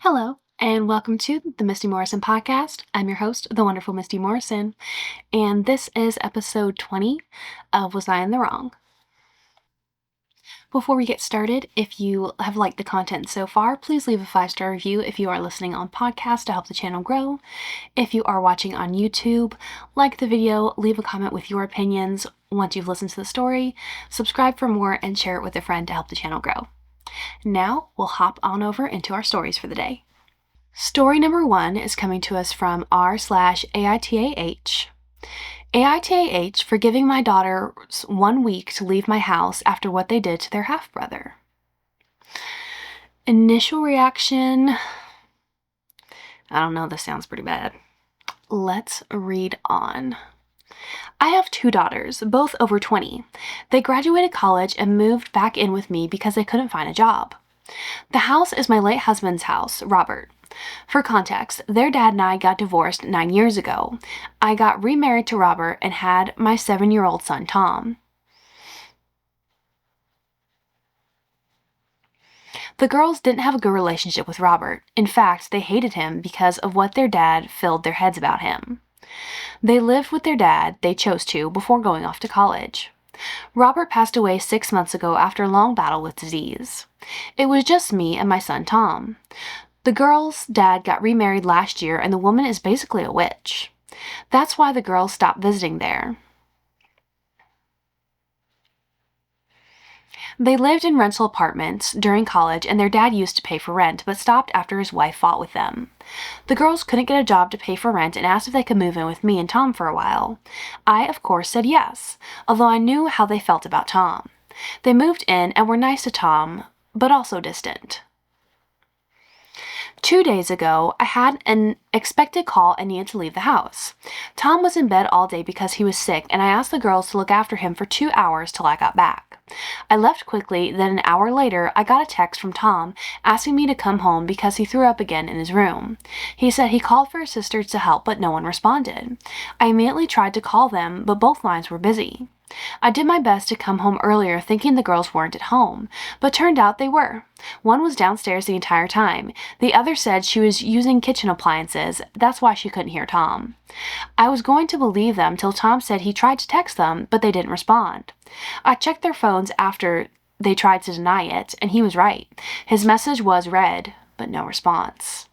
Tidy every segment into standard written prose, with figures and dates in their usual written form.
Hello, and welcome to the Misty Morrison podcast. I'm your host, the wonderful Misty Morrison, and this is episode 20 of Was I in the Wrong? Before we get started, if you have liked the content so far, please leave a 5-star review if you are listening on podcast to help the channel grow. If you are watching on YouTube, like the video, leave a comment with your opinions once you've listened to the story, subscribe for more, and share it with a friend to help the channel grow. Now, we'll hop on over into our stories for the day. Story number 1 is coming to us from r/AITAH. AITAH for giving my daughter 1 week to leave my house after what they did to their half-brother. Initial reaction, I don't know, this sounds pretty bad. Let's read on. I have 2 daughters, both over 20. They graduated college and moved back in with me because they couldn't find a job. The house is my late husband's house, Robert. For context, their dad and I got divorced 9 years ago. I got remarried to Robert and had my 7-year-old son, Tom. The girls didn't have a good relationship with Robert. In fact, they hated him because of what their dad filled their heads about him. They lived with their dad, they chose to, before going off to college. Robert passed away 6 months ago after a long battle with disease. It was just me and my son, Tom. The girl's dad got remarried last year, and the woman is basically a witch. That's why the girls stopped visiting there. They lived in rental apartments during college, and their dad used to pay for rent, but stopped after his wife fought with them. The girls couldn't get a job to pay for rent and asked if they could move in with me and Tom for a while. I, of course, said yes, although I knew how they felt about Tom. They moved in and were nice to Tom, but also distant. 2 days ago, I had an expected call and needed to leave the house. Tom was in bed all day because he was sick, and I asked the girls to look after him for 2 hours till I got back. I left quickly, then an hour later, I got a text from Tom asking me to come home because he threw up again in his room. He said he called for his sisters to help, but no one responded. I immediately tried to call them, but both lines were busy. I did my best to come home earlier thinking the girls weren't at home, but turned out they were. One was downstairs the entire time. The other said she was using kitchen appliances. That's why she couldn't hear Tom. I was going to believe them till Tom said he tried to text them, but they didn't respond. I checked their phones after they tried to deny it, and he was right. His message was read, but no response.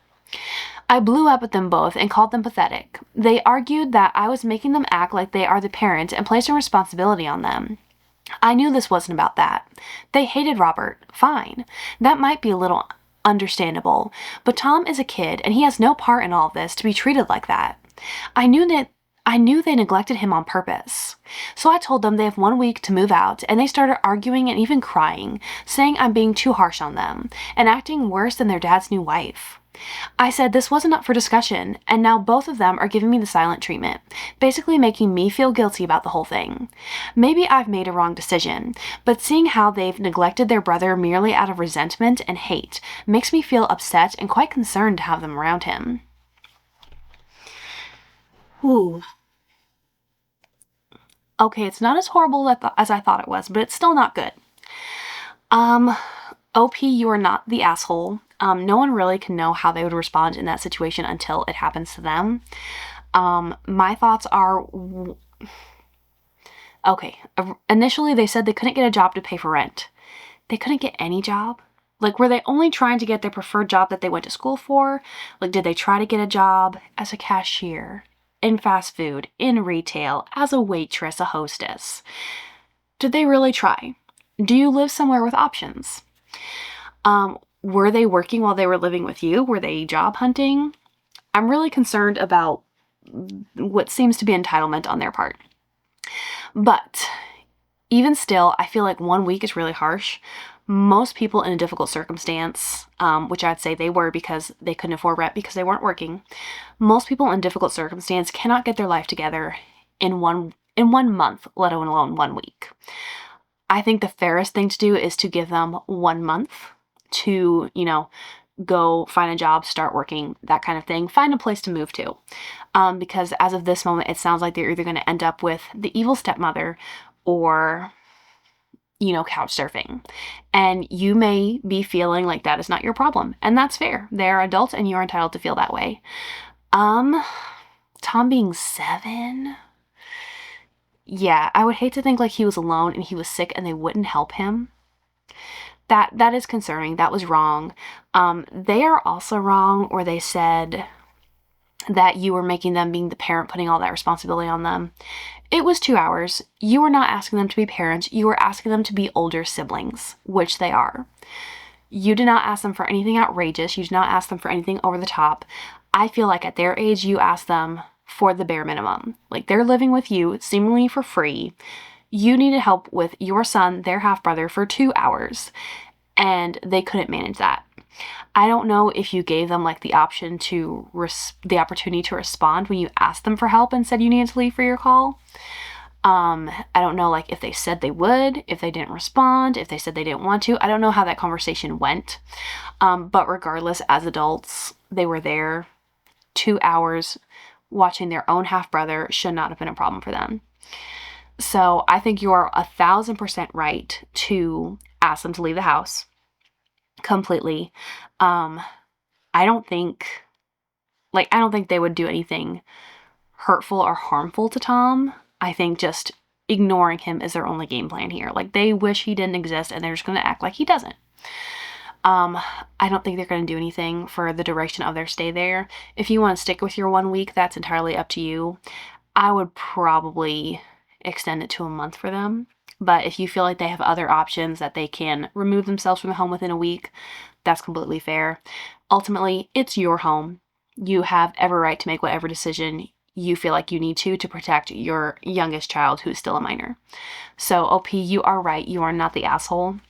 I blew up at them both and called them pathetic. They argued that I was making them act like they are the parent and placing responsibility on them. I knew this wasn't about that. They hated Robert. Fine. That might be a little understandable, but Tom is a kid and he has no part in all of this to be treated like that. I knew they neglected him on purpose. So I told them they have 1 week to move out, and they started arguing and even crying, saying I'm being too harsh on them, and acting worse than their dad's new wife. I said this wasn't up for discussion, and now both of them are giving me the silent treatment, basically making me feel guilty about the whole thing. Maybe I've made a wrong decision, but seeing how they've neglected their brother merely out of resentment and hate makes me feel upset and quite concerned to have them around him. Ooh. Okay, it's not as horrible as I thought it was, but it's still not good. OP, you are not the asshole. No one really can know how they would respond in that situation until it happens to them. My thoughts are, okay, initially they said they couldn't get a job to pay for rent. They couldn't get any job? Like, were they only trying to get their preferred job that they went to school for? Like, did they try to get a job as a cashier, in fast food, in retail, as a waitress, a hostess? Did they really try? Do you live somewhere with options? Were they working while they were living with you? Were they job hunting? I'm really concerned about what seems to be entitlement on their part. But even still, I feel like 1 week is really harsh. Most people in a difficult circumstance, which I'd say they were because they couldn't afford rent because they weren't working, most people in difficult circumstance cannot get their life together in one month, let alone 1 week. I think the fairest thing to do is to give them 1 month to, go find a job, start working, that kind of thing. Find a place to move to. Because as of this moment, it sounds like they're either going to end up with the evil stepmother or couch surfing. And you may be feeling like that is not your problem. And that's fair. They're adults and you're entitled to feel that way. Tom being 7? Yeah, I would hate to think like he was alone and he was sick and they wouldn't help him. That is concerning. That was wrong. They are also wrong, or they said that you were making them being the parent, putting all that responsibility on them. It was 2 hours. You were not asking them to be parents. You were asking them to be older siblings, which they are. You did not ask them for anything outrageous. You did not ask them for anything over the top. I feel like at their age, you asked them for the bare minimum. Like, they're living with you seemingly for free. You needed help with your son, their half-brother, for 2 hours, and they couldn't manage that. I don't know if you gave them like the option to the opportunity to respond when you asked them for help and said you needed to leave for your call. I don't know like if they said they would, if they didn't respond, if they said they didn't want to. I don't know how that conversation went. But regardless, as adults, they were there 2 hours watching their own half-brother should not have been a problem for them. So I think you are 1,000% right to ask them to leave the house completely. I don't think they would do anything hurtful or harmful to Tom. I think just ignoring him is their only game plan here. Like, they wish he didn't exist and they're just going to act like he doesn't. I don't think they're going to do anything for the duration of their stay there. If you want to stick with your 1 week, that's entirely up to you. I would probably extend it to a month for them. But if you feel like they have other options that they can remove themselves from the home within a week, that's completely fair. Ultimately, it's your home. You have every right to make whatever decision you feel like you need to protect your youngest child who's still a minor. So, OP, you are right. You are not the asshole.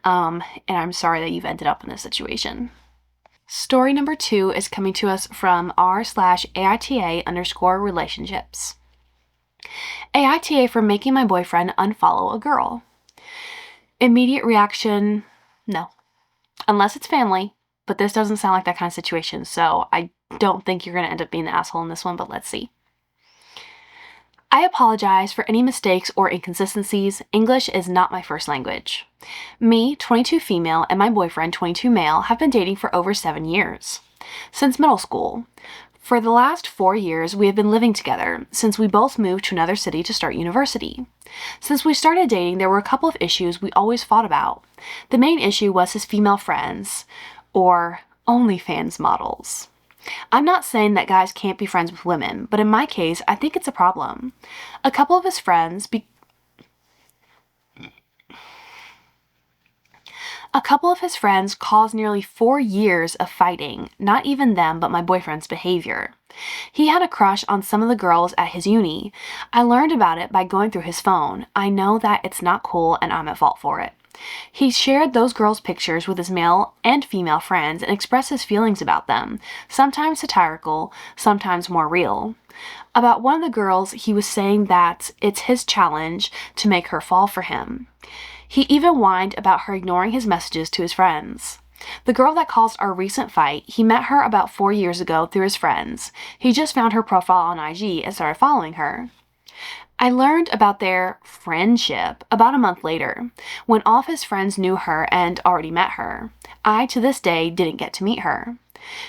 And I'm sorry that you've ended up in this situation. Story number 2 is coming to us from r/AITA_relationships. AITA for making my boyfriend unfollow a girl. Immediate reaction, no. Unless it's family, but this doesn't sound like that kind of situation, so I don't think you're going to end up being the asshole in this one, but let's see. I apologize for any mistakes or inconsistencies. English is not my first language. Me, 22 female, and my boyfriend, 22 male, have been dating for over 7 years. Since middle school. For the last 4 years, we have been living together, since we both moved to another city to start university. Since we started dating, there were a couple of issues we always fought about. The main issue was his female friends, or OnlyFans models. I'm not saying that guys can't be friends with women, but in my case, I think it's a problem. A couple of his friends caused nearly 4 years of fighting, not even them, but my boyfriend's behavior. He had a crush on some of the girls at his uni. I learned about it by going through his phone. I know that it's not cool and I'm at fault for it. He shared those girls' pictures with his male and female friends and expressed his feelings about them, sometimes satirical, sometimes more real. About one of the girls, he was saying that it's his challenge to make her fall for him. He even whined about her ignoring his messages to his friends. The girl that caused our recent fight, he met her about 4 years ago through his friends. He just found her profile on IG and started following her. I learned about their friendship about a month later, when all of his friends knew her and already met her. I, to this day, didn't get to meet her.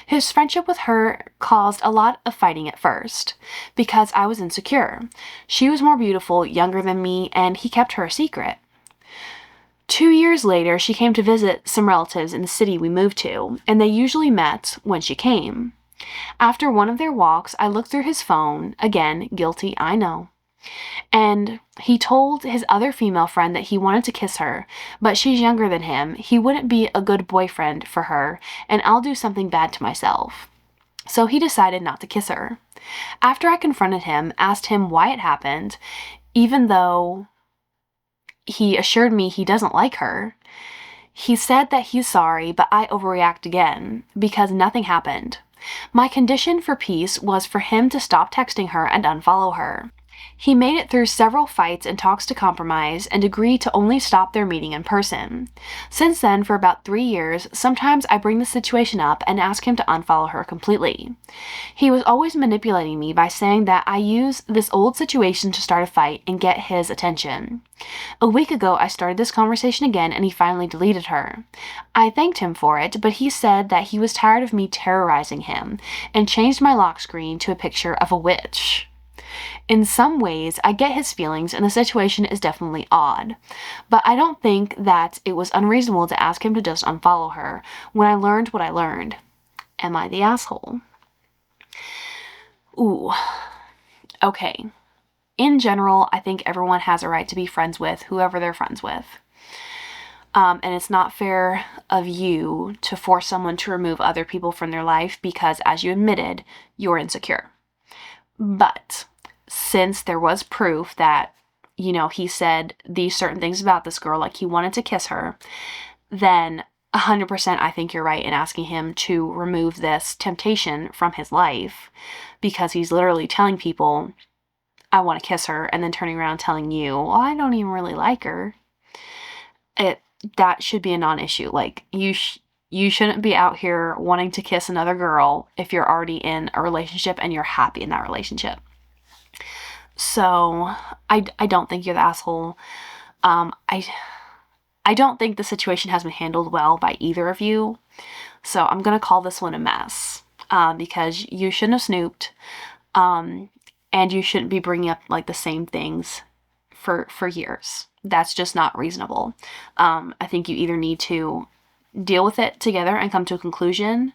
His friendship with her caused a lot of fighting at first, because I was insecure. She was more beautiful, younger than me, and he kept her a secret. 2 years later, she came to visit some relatives in the city we moved to, and they usually met when she came. After one of their walks, I looked through his phone, again, guilty, I know. And he told his other female friend that he wanted to kiss her, but she's younger than him. He wouldn't be a good boyfriend for her, and I'll do something bad to myself. So he decided not to kiss her. After I confronted him, asked him why it happened, even though he assured me he doesn't like her, he said that he's sorry, but I overreact again, because nothing happened. My condition for peace was for him to stop texting her and unfollow her. He made it through several fights and talks to compromise and agreed to only stop their meeting in person. Since then, for about 3 years, sometimes I bring the situation up and ask him to unfollow her completely. He was always manipulating me by saying that I use this old situation to start a fight and get his attention. A week ago, I started this conversation again and he finally deleted her. I thanked him for it, but he said that he was tired of me terrorizing him and changed my lock screen to a picture of a witch. In some ways, I get his feelings and the situation is definitely odd, but I don't think that it was unreasonable to ask him to just unfollow her when I learned what I learned. Am I the asshole? Ooh. Okay. In general, I think everyone has a right to be friends with whoever they're friends with. And it's not fair of you to force someone to remove other people from their life because, as you admitted, you're insecure. But since there was proof that, he said these certain things about this girl, like he wanted to kiss her, then 100% I think you're right in asking him to remove this temptation from his life, because he's literally telling people, I want to kiss her, and then turning around telling you, well, I don't even really like her. That should be a non-issue. Like, you shouldn't be out here wanting to kiss another girl if you're already in a relationship and you're happy in that relationship. So I don't think you're the asshole. I don't think the situation has been handled well by either of you. So I'm going to call this one a mess, because you shouldn't have snooped. And you shouldn't be bringing up like the same things for years. That's just not reasonable. I think you either need to deal with it together and come to a conclusion,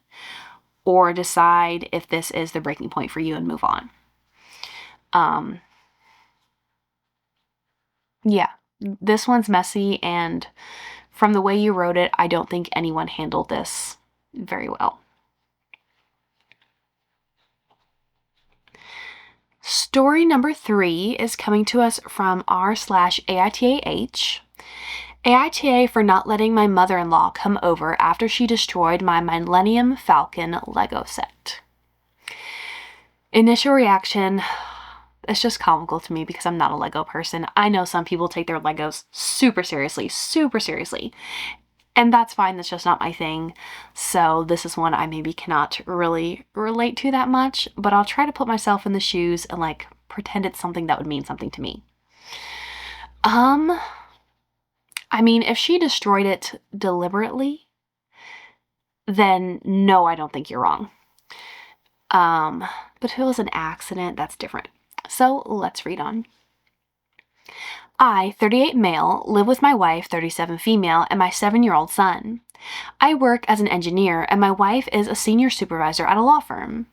or decide if this is the breaking point for you and move on. Yeah, this one's messy, and from the way you wrote it, I don't think anyone handled this very well. Story number 3 is coming to us from r/AITAH. AITA for not letting my mother-in-law come over after she destroyed my Millennium Falcon Lego set. Initial reaction, it's just comical to me because I'm not a Lego person. I know some people take their Legos super seriously. And that's fine, that's just not my thing. So this is one I maybe cannot really relate to that much, but I'll try to put myself in the shoes and like pretend it's something that would mean something to me. I mean, if she destroyed it deliberately, then no, I don't think you're wrong. But if it was an accident, that's different. So let's read on. I, 38 male, live with my wife, 37 female, and my 7-year-old son. I work as an engineer, and my wife is a senior supervisor at a law firm.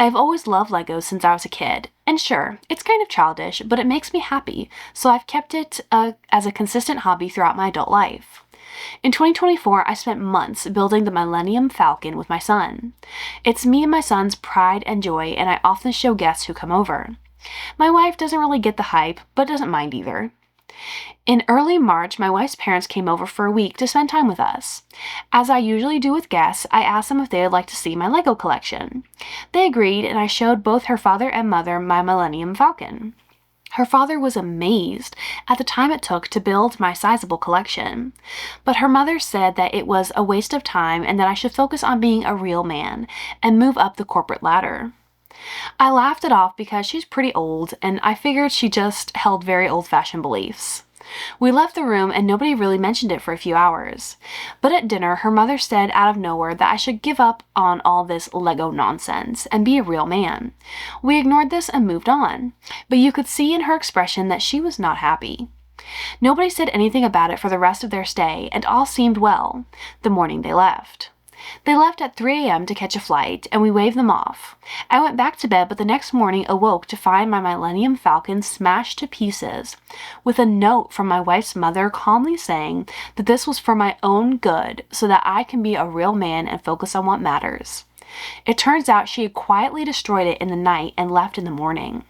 I've always loved Legos since I was a kid, and sure, it's kind of childish, but it makes me happy, so I've kept it as a consistent hobby throughout my adult life. In 2024, I spent months building the Millennium Falcon with my son. It's me and my son's pride and joy, and I often show guests who come over. My wife doesn't really get the hype, but doesn't mind either. In early March, my wife's parents came over for a week to spend time with us. As I usually do with guests, I asked them if they would like to see my Lego collection. They agreed, and I showed both her father and mother my Millennium Falcon. Her father was amazed at the time it took to build my sizable collection, but her mother said that it was a waste of time and that I should focus on being a real man and move up the corporate ladder. I laughed it off because she's pretty old, and I figured she just held very old-fashioned beliefs. We left the room and nobody really mentioned it for a few hours. But at dinner, her mother said out of nowhere that I should give up on all this Lego nonsense and be a real man. We ignored this and moved on, but you could see in her expression that she was not happy. Nobody said anything about it for the rest of their stay, and all seemed well the morning they left. They left at 3 a.m. to catch a flight, and we waved them off. I went back to bed, but the next morning awoke to find my Millennium Falcon smashed to pieces, with a note from my wife's mother calmly saying that this was for my own good, so that I can be a real man and focus on what matters. It turns out she had quietly destroyed it in the night and left in the morning.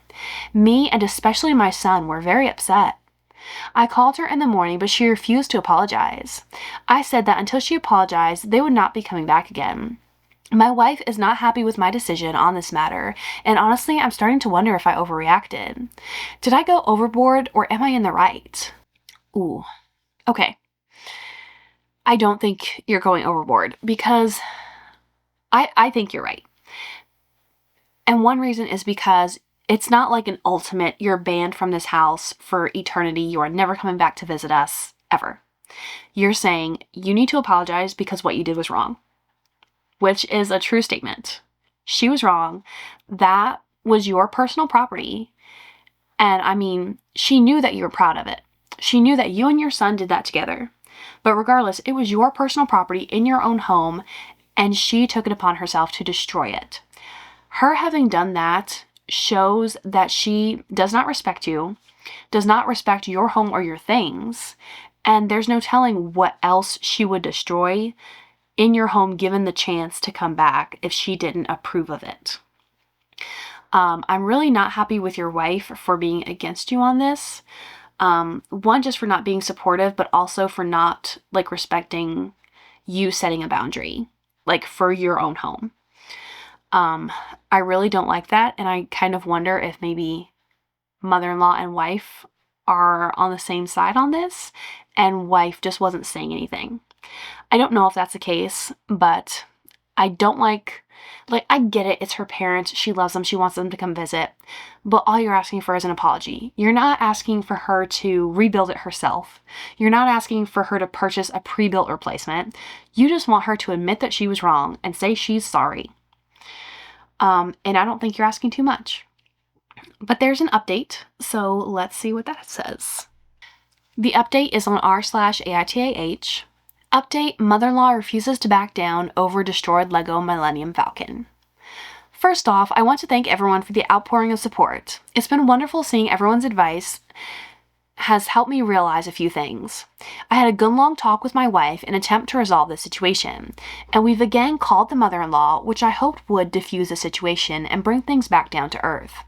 Me, and especially my son, were very upset. I called her in the morning, but she refused to apologize. I said that until she apologized, they would not be coming back again. My wife is not happy with my decision on this matter, and honestly, I'm starting to wonder if I overreacted. Did I go overboard or am I in the right? Ooh, okay. I don't think you're going overboard because I think you're right. And one reason is because it's not like an ultimate, you're banned from this house for eternity, you are never coming back to visit us, ever. You're saying you need to apologize because what you did was wrong, which is a true statement. She was wrong. That was your personal property. And I mean, she knew that you were proud of it. She knew that you and your son did that together. But regardless, it was your personal property in your own home, and she took it upon herself to destroy it. Her having done that shows that she does not respect you, does not respect your home or your things, and there's no telling what else she would destroy in your home given the chance to come back if she didn't approve of it. I'm really not happy with your wife for being against you on this. One, just for not being supportive, but also for not respecting you setting a boundary, for your own home. I really don't like that, and I kind of wonder if maybe mother-in-law and wife are on the same side on this, and wife just wasn't saying anything. I don't know if that's the case, but I don't I get it, it's her parents, she loves them, she wants them to come visit, but all you're asking for is an apology. You're not asking for her to rebuild it herself. You're not asking for her to purchase a pre-built replacement. You just want her to admit that she was wrong and say she's sorry. And I don't think you're asking too much. But there's an update, so let's see what that says. The update is on r/AITAH. Update: mother-in-law refuses to back down over destroyed Lego Millennium Falcon. First off, I want to thank everyone for the outpouring of support. It's been wonderful seeing everyone's advice has helped me realize a few things. I had a good long talk with my wife in an attempt to resolve this situation, and we've again called the mother-in-law, which I hoped would diffuse the situation and bring things back down to earth.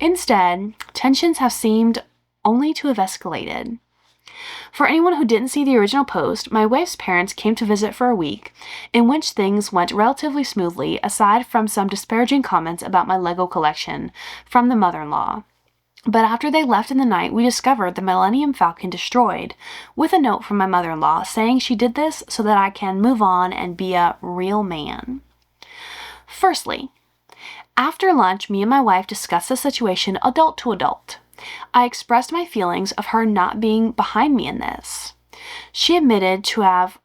Instead, tensions have seemed only to have escalated. For anyone who didn't see the original post, my wife's parents came to visit for a week, in which things went relatively smoothly aside from some disparaging comments about my Lego collection from the mother-in-law. But after they left in the night, we discovered the Millennium Falcon destroyed, with a note from my mother-in-law saying she did this so that I can move on and be a real man. Firstly, after lunch, me and my wife discussed the situation adult to adult. I expressed my feelings of her not being behind me in this. She admitted to have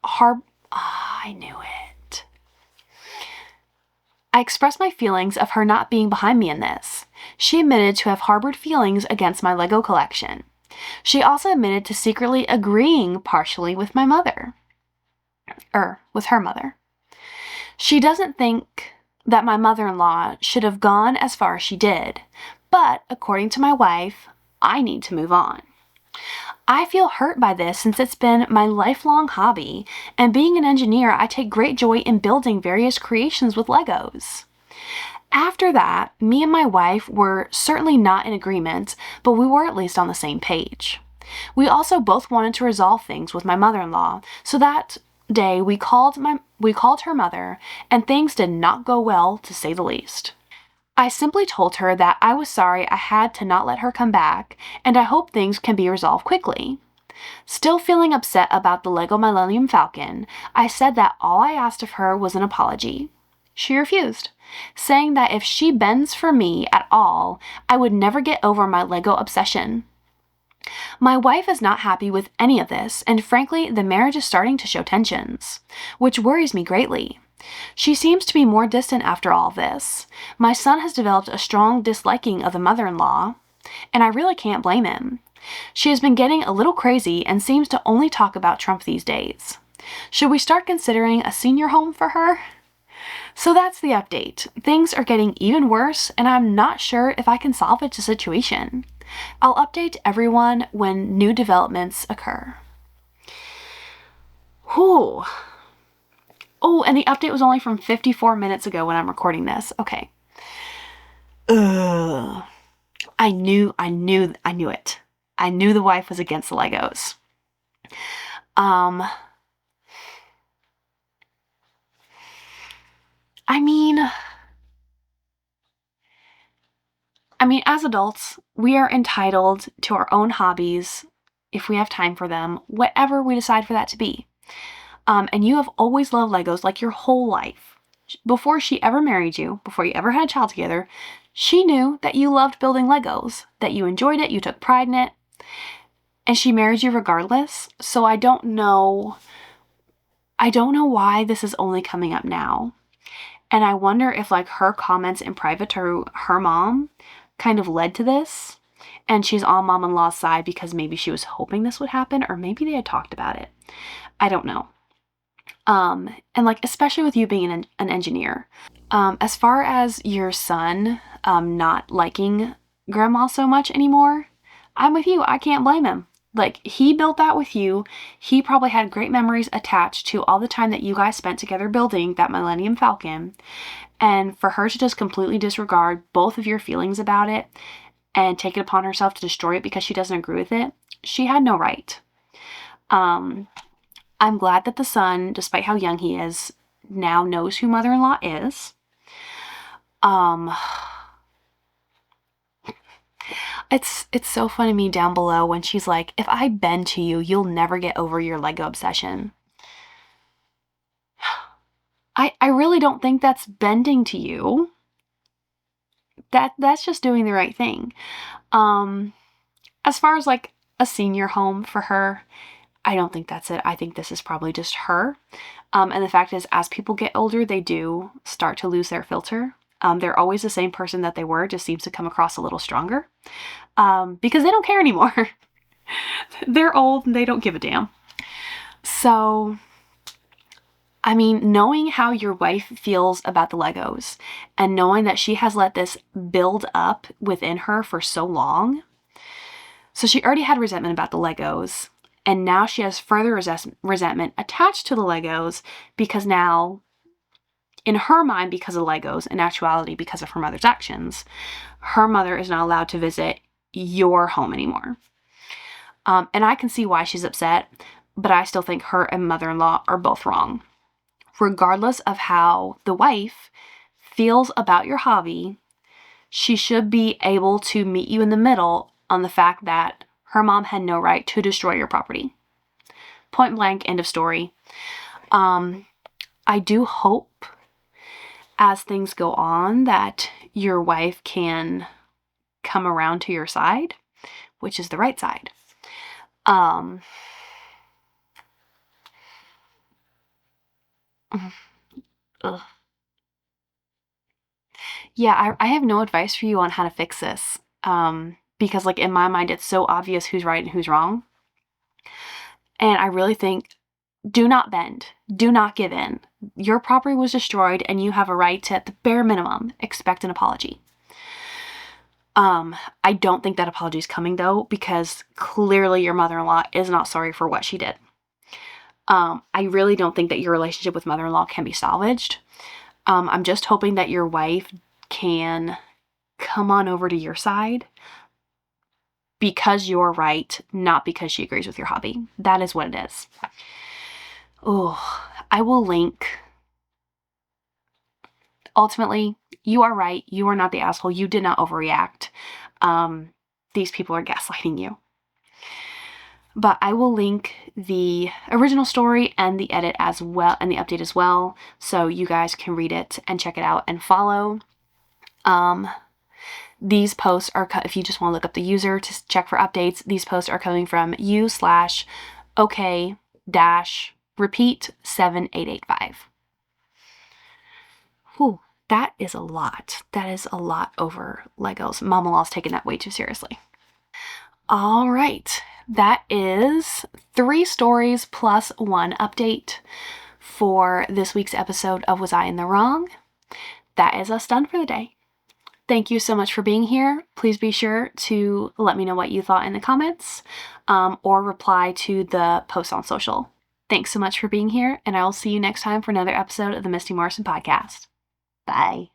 I knew it. I expressed my feelings of her not being behind me in this. She admitted to have harbored feelings against my Lego collection. She also admitted to secretly agreeing partially with my mother. With her mother. She doesn't think that my mother-in-law should have gone as far as she did, but according to my wife, I need to move on. I feel hurt by this since it's been my lifelong hobby, and being an engineer, I take great joy in building various creations with Legos. After that, me and my wife were certainly not in agreement, but we were at least on the same page. We also both wanted to resolve things with my mother-in-law, so that day we called her mother, and things did not go well, to say the least. I simply told her that I was sorry I had to not let her come back, and I hope things can be resolved quickly. Still feeling upset about the Lego Millennium Falcon, I said that all I asked of her was an apology. She refused, saying that if she bends for me at all, I would never get over my Lego obsession. My wife is not happy with any of this, and frankly, the marriage is starting to show tensions, which worries me greatly. She seems to be more distant after all this. My son has developed a strong disliking of the mother-in-law, and I really can't blame him. She has been getting a little crazy and seems to only talk about Trump these days. Should we start considering a senior home for her? So that's the update. Things are getting even worse, and I'm not sure if I can salvage the situation. I'll update everyone when new developments occur. Whew. Oh, and the update was only from 54 minutes ago when I'm recording this. Okay. I knew it. I knew the wife was against the Legos. I mean, as adults, we are entitled to our own hobbies if we have time for them, whatever we decide for that to be. And you have always loved Legos like your whole life. Before she ever married you, before you ever had a child together, she knew that you loved building Legos, that you enjoyed it, you took pride in it, and she married you regardless. So I don't know why this is only coming up now. And I wonder if like her comments in private to her mom kind of led to this. And she's on mom-in-law's side because maybe she was hoping this would happen, or maybe they had talked about it. I don't know. And like, especially with you being an engineer, as far as your son, not liking grandma so much anymore, I'm with you. I can't blame him. Like, he built that with you. He probably had great memories attached to all the time that you guys spent together building that Millennium Falcon. And for her to just completely disregard both of your feelings about it and take it upon herself to destroy it because she doesn't agree with it, she had no right. I'm glad that the son, despite how young he is, now knows who mother-in-law is. It's so funny to me down below when she's like, if I bend to you, you'll never get over your Lego obsession. I really don't think that's bending to you. That's just doing the right thing. As far as like a senior home for her, I don't think that's it. I think this is probably just her. And the fact is, as people get older, they do start to lose their filter. They're always the same person that they were, just seems to come across a little stronger. Because they don't care anymore. They're old and they don't give a damn. So, I mean, knowing how your wife feels about the Legos and knowing that she has let this build up within her for so long. So she already had resentment about the Legos, and now she has further resentment attached to the Legos because now, in her mind, because of Legos, in actuality, because of her mother's actions, her mother is not allowed to visit your home anymore. And I can see why she's upset, but I still think her and mother-in-law are both wrong. Regardless of how the wife feels about your hobby, she should be able to meet you in the middle on the fact that her mom had no right to destroy your property. Point blank, end of story. I do hope as things go on that your wife can come around to your side, which is the right side. Ugh. Yeah, I have no advice for you on how to fix this. Because like in my mind, it's so obvious who's right and who's wrong. And I really think, do not bend. Do not give in. Your property was destroyed and you have a right to, at the bare minimum, expect an apology. I don't think that apology is coming though, because clearly your mother-in-law is not sorry for what she did. I really don't think that your relationship with mother-in-law can be salvaged. I'm just hoping that your wife can come on over to your side because you're right, not because she agrees with your hobby. That is what it is. Oh, I will link. Ultimately, you are right. You are not the asshole. You did not overreact. These people are gaslighting you. But I will link the original story and the edit as well, and the update as well, so you guys can read it and check it out and follow. These posts are, if you just want to look up the user to check for updates, these posts are coming from u/OK-repeat7885. Whew, that is a lot. That is a lot over Legos. Mama-in-law's taking that way too seriously. All right. That is 3 stories plus 1 update for this week's episode of Was I in the Wrong? That is us done for the day. Thank you so much for being here. Please be sure to let me know what you thought in the comments, or reply to the post on social. Thanks so much for being here, and I will see you next time for another episode of the Misty Morrison Podcast. Bye.